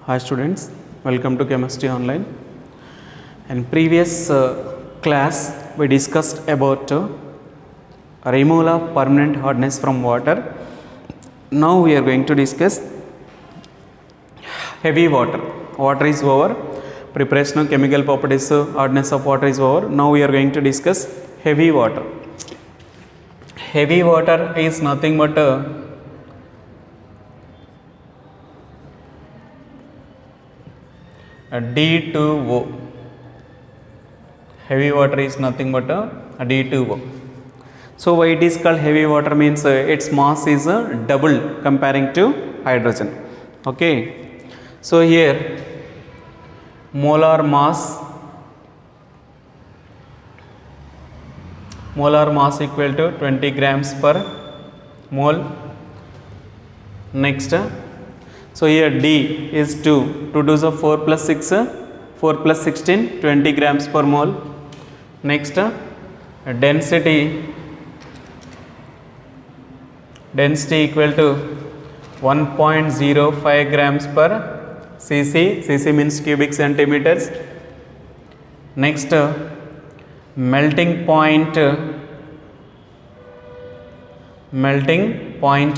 Hi students, welcome to Chemistry Online. In previous class we discussed about removal of permanent hardness from water. Now we are going to discuss heavy water. Water is over, preparation of chemical properties, hardness of water is over. Now we are going to discuss heavy water. Heavy water is nothing but D2O. Heavy water is nothing but a D2O. So why it is called heavy water means its mass is double comparing to hydrogen. Okay. So here molar mass equal to 20 grams per mole. Next, so here D is 2 2 of 4 plus 6, 4 plus 16, 20 grams per mole. Next, density equal to 1.05 grams per cc means cubic centimeters. Next, melting point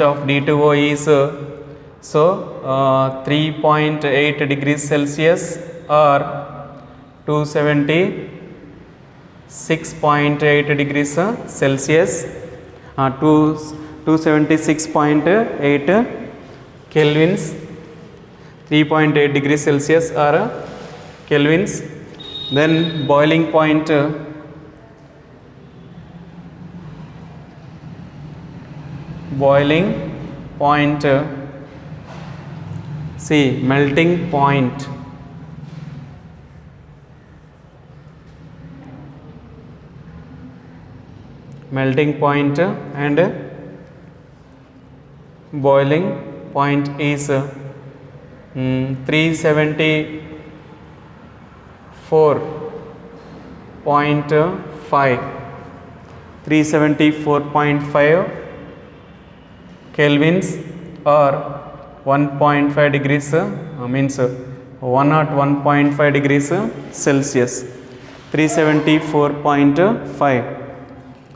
of D2O is 3.8 degrees Celsius or 276.8 degrees Celsius, 276.8 kelvins, 3.8 degrees Celsius or kelvins. Then boiling point melting point and boiling point is 374.5 kelvins or 1.5 degrees means 101.5 degrees Celsius, 374.5.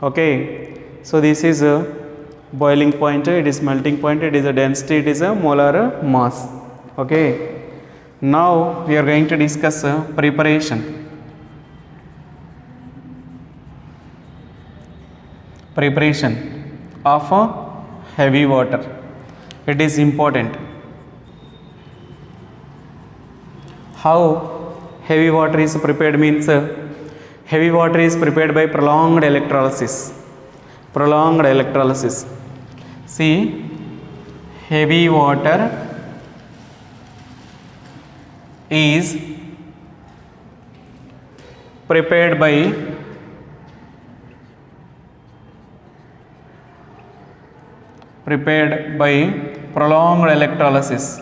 okay. So this is a boiling point, it is melting point, it is a density, it is a molar mass. Okay. Now we are going to discuss preparation of heavy water. It is important. How heavy water is prepared means heavy water is prepared by prolonged electrolysis. See, heavy water is prepared by prolonged electrolysis.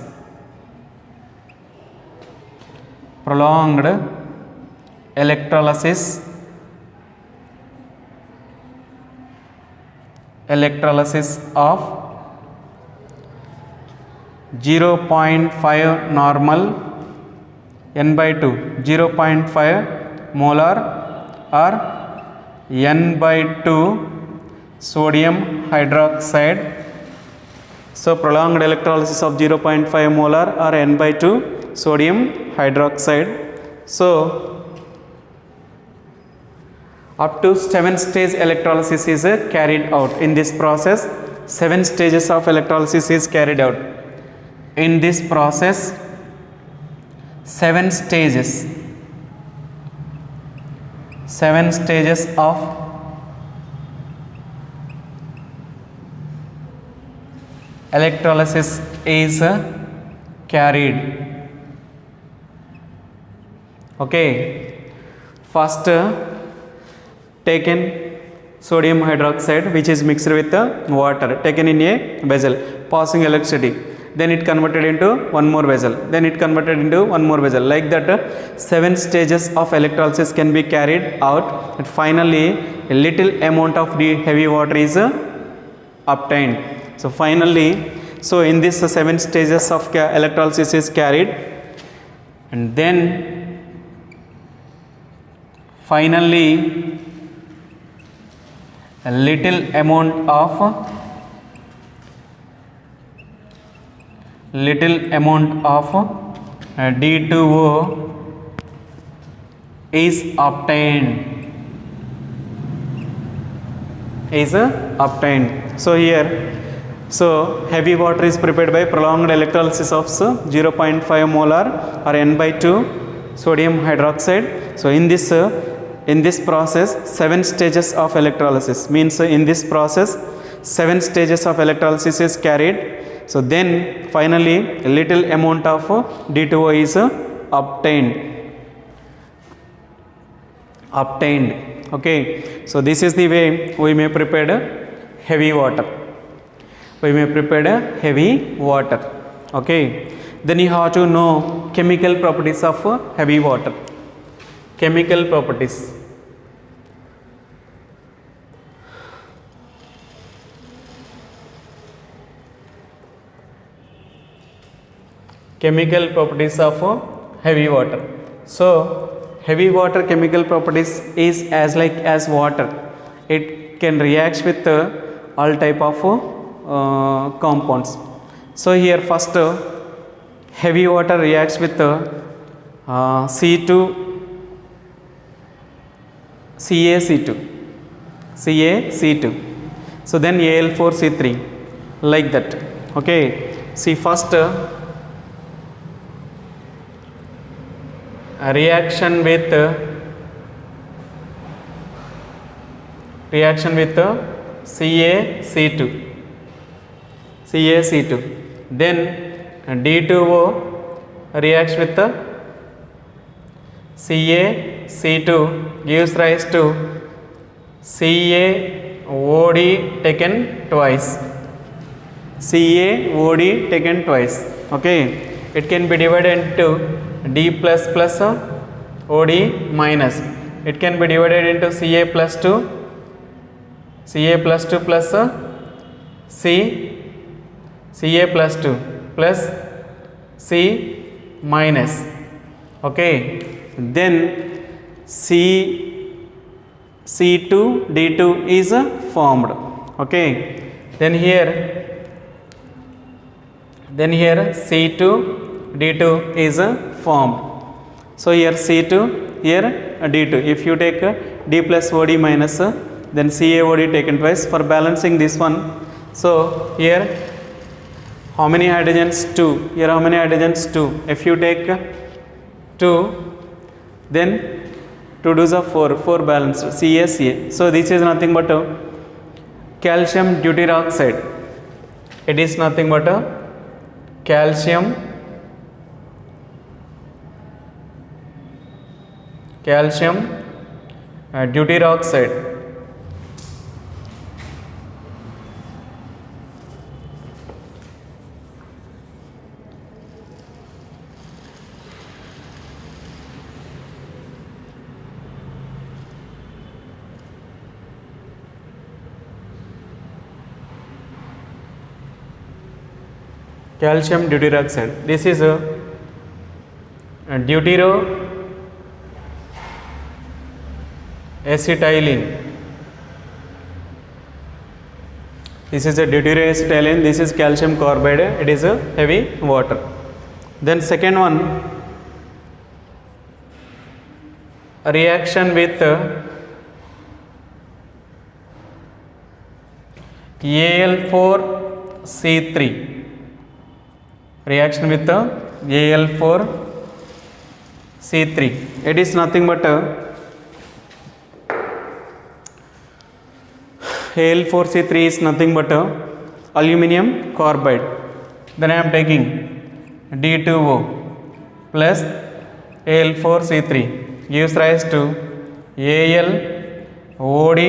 Of 0.5 normal N/2, 0.5 molar or N/2 sodium hydroxide. So prolonged electrolysis of 0.5 molar or N/2 sodium hydroxide. So up to 7 stage electrolysis is carried out. In this process 7 stages of electrolysis is carried out. In this process 7 stages of electrolysis is carried. Okay. First taken sodium hydroxide which is mixed with water, taken in a vessel, passing electricity, then it converted into one more vessel, then it converted into one more vessel. Like that 7 stages of electrolysis can be carried out, and finally a little amount of the heavy water is obtained. So finally, so in this 7 stages of electrolysis is carried, and then finally a little amount of D2O is obtained. So here, so heavy water is prepared by prolonged electrolysis of 0.5 molar or N by 2 sodium hydroxide. So in this process 7 stages of electrolysis, means in this process 7 stages of electrolysis is carried. So then finally a little amount of D2O is obtained. Okay, so this is the way we may prepare heavy water. Okay, then you have to know chemical properties of heavy water. Chemical properties. Chemical properties of heavy water. So heavy water chemical properties is as water. It can react with all type of compounds. So here first heavy water reacts with CaC2. So then Al4C3, like that. Okay, see first reaction with CaC2, then D2O reacts with CaC2, gives rise to CaOD taken twice. Okay, it can be divided into D plus OD minus. It can be divided into Ca plus 2 plus Ca plus 2 plus C minus. Okay, then C2D2 is formed. Okay, then here C2D2 is formed. So here C2, here D2. If you take D plus OD minus, then CaOD taken twice for balancing this one. So here how many hydrogens? 2. Here how many hydrogens? 2. If you take 2, then 2 2s are 4 balanced, CaCa. So this is nothing but calcium deuteroxide. It is nothing but calcium deuteroxide. Calcium deuteroxide. This is a deuteroacetylene. This is a deuteroacetylene. This is calcium carbide. It is a heavy water. Then second one, a reaction with Al4C3. Reaction with Al4C3. It is nothing but Al4C3 is nothing but aluminum carbide. Then I am taking D2O plus Al4C3 gives rise to AlOD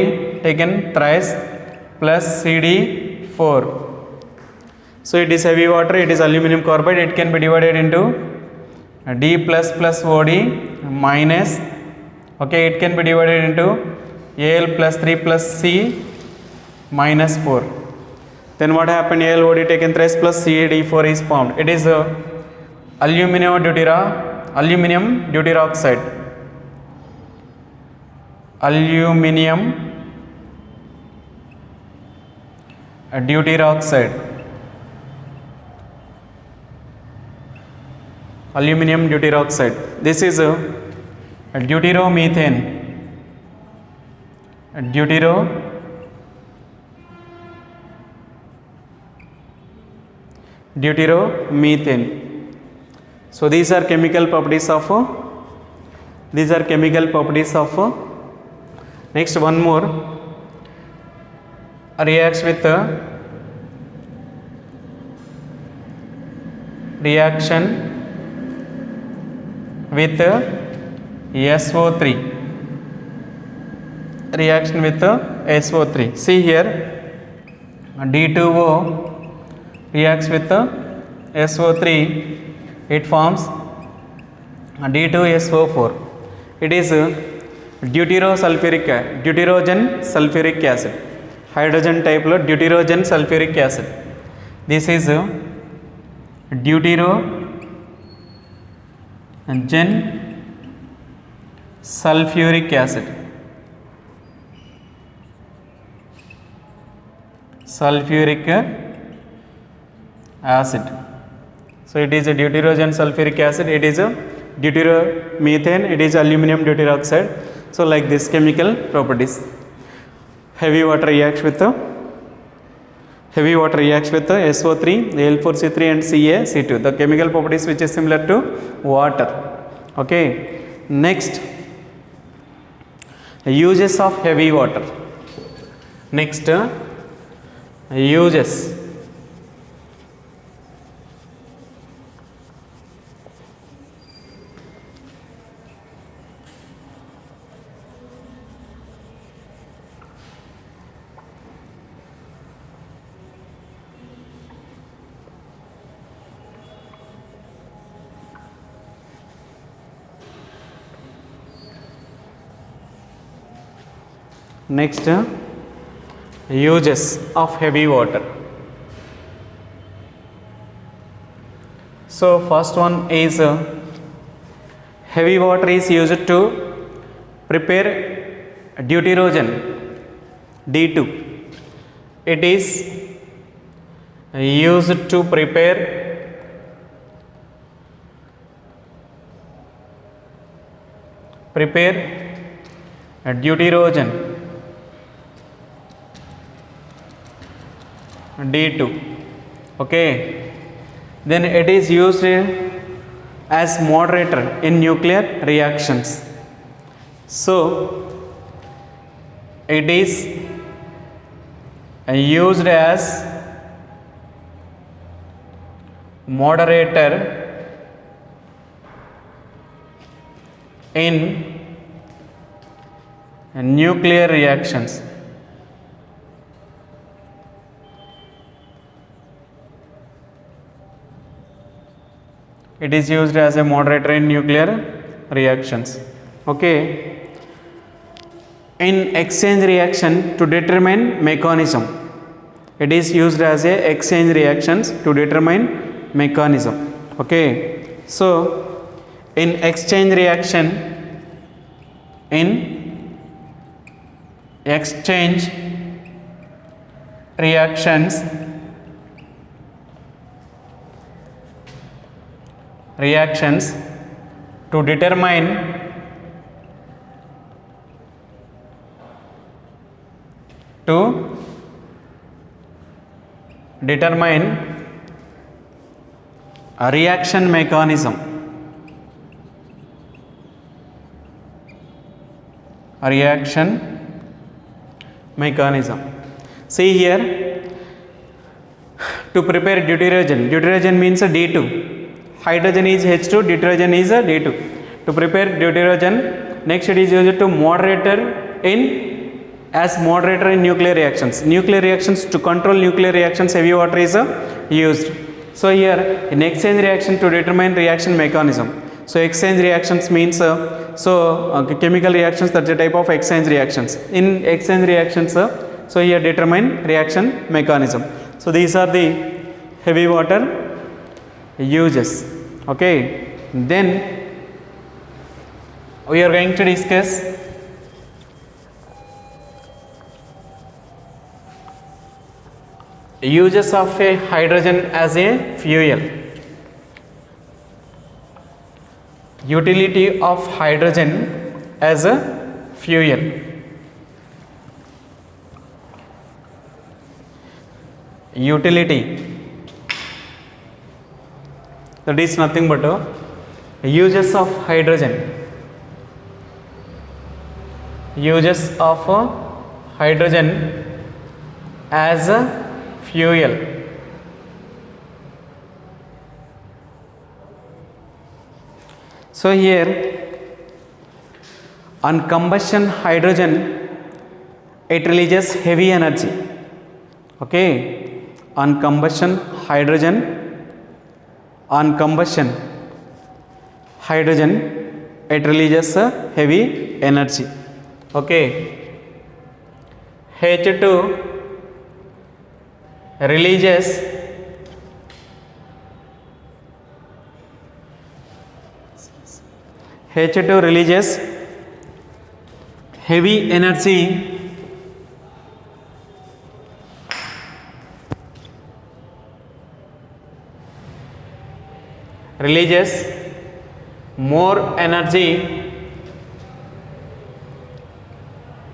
taken thrice plus CD4. So it is heavy water, it is aluminum carbide. It can be divided into D plus OD minus. Okay, it can be divided into Al plus 3 plus C minus 4. Then what happened? AlOD taken thrice plus CaD4 is formed. It is aluminum aluminum deuteroxide, aluminum deuteroxide, aluminum deuteroxide. This is deuteromethane, deuteromethane. So these are chemical properties of next one more reacts with reaction with SO3, reaction with SO3. See here, D2O reacts with SO3, it forms D2SO4. It is deuterogen sulfuric acid, hydrogen type lo deuterogen sulfuric acid. This is deuterogen sulfuric acid, So it is a deuterogen sulfuric acid, it is a deuteromethane, it is aluminum deuteroxide. So like this chemical properties. Heavy water reacts with SO3, Al4C3 and CaC2, the chemical properties which is similar to water. Okay. Next, uses of heavy water. Next, uses. Next, uses of heavy water. So first one is heavy water is used to prepare deuterogen D2. It is used to prepare deuterogen D2. Okay, then it is used as moderator in nuclear reactions. So it is used as moderator in nuclear reactions. It is used as a moderator in nuclear reactions. Okay. In exchange reaction to determine mechanism. It is used as a exchange reactions to determine mechanism. Okay. So in exchange reactions, to determine a reaction mechanism. See here, to prepare deuterogen means a D2. Hydrogen is H2, deuterogen is a D2. To prepare deuterogen, next it is used to as moderator in nuclear reactions. Nuclear reactions, to control nuclear reactions, heavy water is used. So here in exchange reaction to determine reaction mechanism. So exchange reactions means chemical reactions, that's a type of exchange reactions. In exchange reactions, so here determine reaction mechanism. So these are the heavy water uses. Okay, then we are going to discuss uses of a hydrogen as a fuel. Utility of hydrogen as a fuel. Utility, that is nothing but uses of hydrogen. Uses of hydrogen as a fuel. So here, on combustion hydrogen, it releases heavy energy. Okay, on combustion hydrogen, it releases heavy energy. Okay, H2 releases heavy energy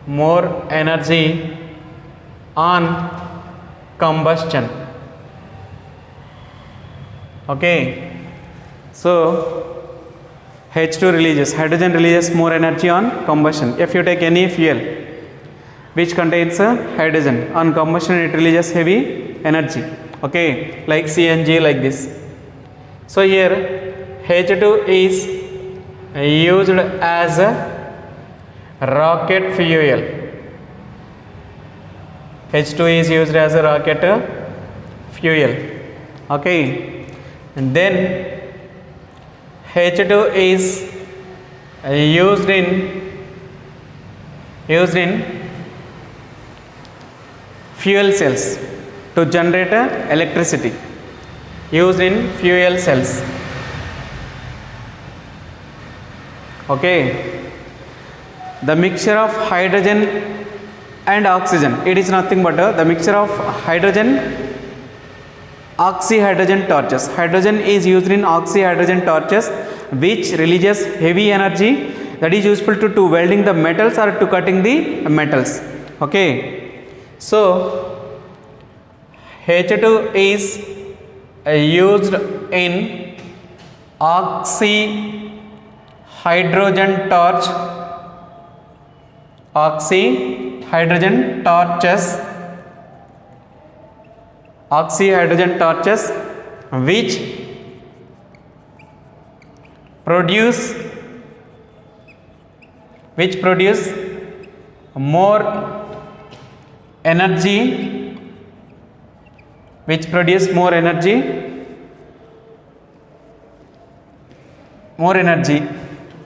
more energy on combustion. Okay, so H2 releases, hydrogen releases more energy on combustion. If you take any fuel which contains hydrogen, on combustion it releases heavy energy. Okay, like CNG, like this. So here H2 is used as a rocket fuel. H2 is used as a rocket fuel. Okay, and then H2 is used in fuel cells to generate electricity. Used in fuel cells. Okay, the mixture of hydrogen and oxygen, it is nothing but the mixture of hydrogen, oxyhydrogen torches. Hydrogen is used in oxyhydrogen torches which releases heavy energy that is useful to welding the metals or to cutting the metals. Okay, so H2 is used in oxyhydrogen torches which produce more energy,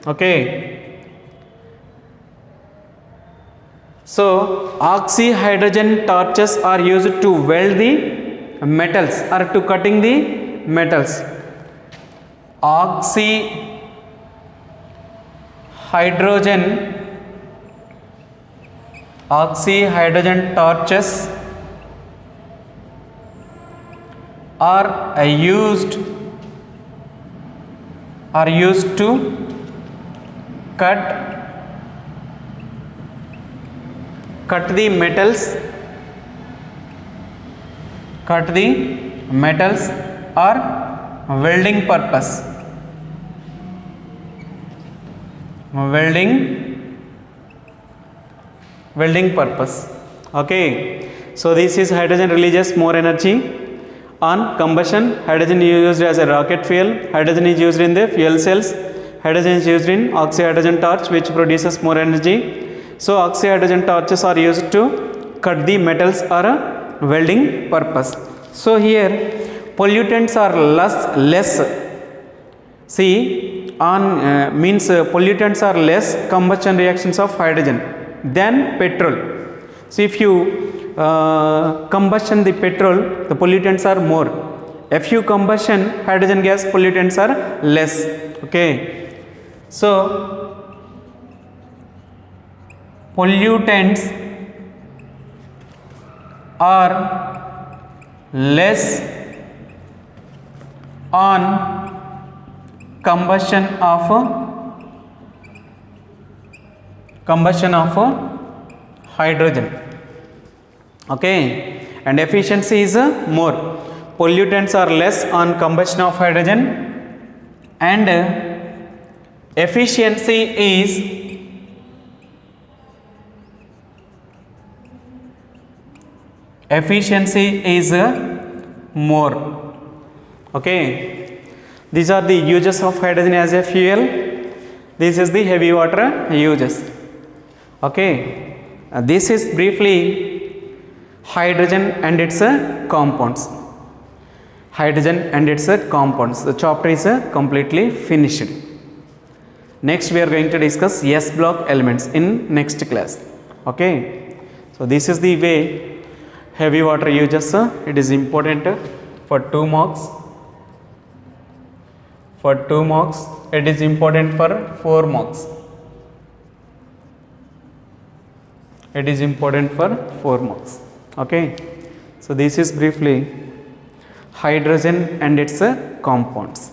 Okay, so oxyhydrogen torches are used to weld the metals or to cutting the metals. Oxyhydrogen torches are used to cut the metals or welding purpose. Okay, so this is hydrogen releases more energy on combustion. Hydrogen is used as a rocket fuel. Hydrogen is used in the fuel cells. Hydrogen is used in oxyhydrogen torch which produces more energy. So oxyhydrogen torches are used to cut the metals or welding purpose. So here pollutants are less. See, on means pollutants are less combustion reactions of hydrogen than petrol. So if you combustion the petrol, the pollutants are more. If you combustion hydrogen gas, pollutants are less. Okay, so pollutants are less on combustion of hydrogen. Okay, and efficiency is more. Pollutants are less on combustion of hydrogen, and efficiency is more. Okay, these are the uses of hydrogen as a fuel. This is the heavy water uses. Okay, this is briefly hydrogen and its compounds. Hydrogen and its compounds. The chapter is completely finished. Next we are going to discuss S block elements in next class. Okay, so this is the way heavy water uses. It is important for 2 marks. For 2 marks, it is important for 4 marks. It is important for 4 marks. Okay, so this is briefly hydrogen and its compounds.